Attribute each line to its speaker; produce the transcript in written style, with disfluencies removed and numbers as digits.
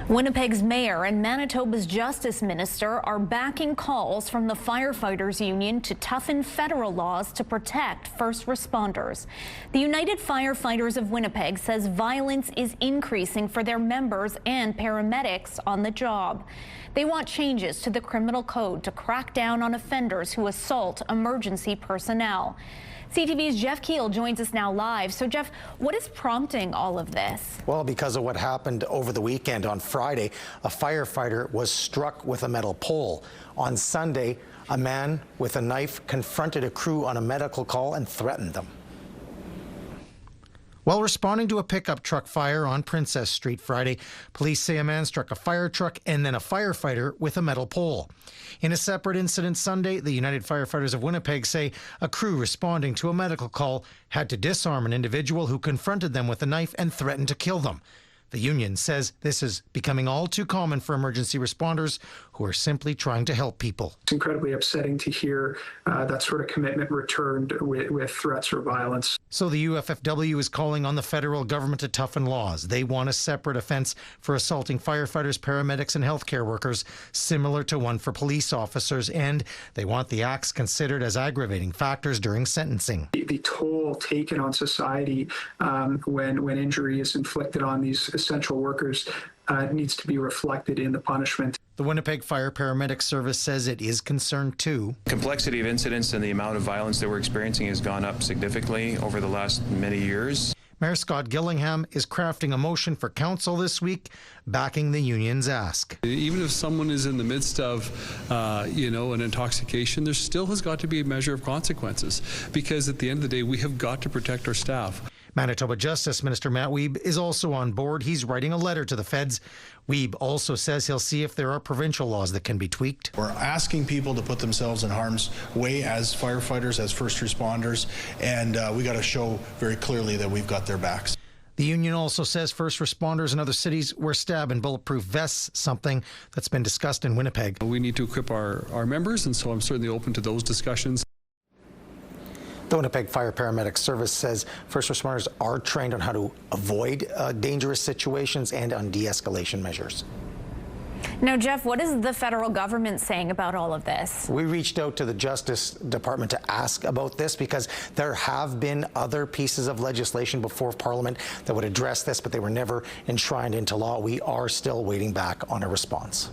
Speaker 1: Winnipeg's mayor and Manitoba's justice minister are backing calls from the Firefighters Union to toughen federal laws to protect first responders. The United Firefighters of Winnipeg says violence is increasing for their members and paramedics on the job. They want changes to the criminal code to crack down on offenders who assault emergency personnel. CTV's Jeff Keele joins us now live. So, Jeff, what is prompting all of this?
Speaker 2: Well, because of what happened over the weekend on Friday, a firefighter was struck with a metal pole. On Sunday, a man with a knife confronted a crew on a medical call and threatened them. While responding to a pickup truck fire on Princess Street Friday, police say a man struck a fire truck and then a firefighter with a metal pole. In a separate incident Sunday, the United Firefighters of Winnipeg say a crew responding to a medical call had to disarm an individual who confronted them with a knife and threatened to kill them. The union says this is becoming all too common for emergency responders who are simply trying to help people.
Speaker 3: It's incredibly upsetting to hear that sort of commitment returned with threats or violence.
Speaker 2: So the UFFW is calling on the federal government to toughen laws. They want a separate offense for assaulting firefighters, paramedics, and healthcare workers, similar to one for police officers, and they want the acts considered as aggravating factors during sentencing.
Speaker 3: The toll taken on society when injury is inflicted on these essential workers needs to be reflected in the punishment.
Speaker 2: The Winnipeg Fire Paramedic Service says it is concerned too.
Speaker 4: Complexity of incidents and the amount of violence that we're experiencing has gone up significantly over the last many years.
Speaker 2: Mayor Scott Gillingham is crafting a motion for council this week, backing the union's ask.
Speaker 5: Even if someone is in the midst of, an intoxication, there still has got to be a measure of consequences, because at the end of the day, we have got to protect our staff.
Speaker 2: Manitoba Justice Minister Matt Wiebe is also on board. He's writing a letter to the feds. Wiebe also says he'll see if there are provincial laws that can be tweaked.
Speaker 6: We're asking people to put themselves in harm's way as firefighters, as first responders, and we got to show very clearly that we've got their backs.
Speaker 2: The union also says first responders in other cities wear stab and bulletproof vests, something that's been discussed in Winnipeg.
Speaker 5: We need to equip our members, and so I'm certainly open to those discussions.
Speaker 2: The Winnipeg Fire Paramedic Service says first responders are trained on how to avoid dangerous situations and on de-escalation measures.
Speaker 1: Now, Jeff, what is the federal government saying about all of this?
Speaker 2: We reached out to the Justice Department to ask about this because there have been other pieces of legislation before Parliament that would address this, but they were never enshrined into law. We are still waiting back on a response.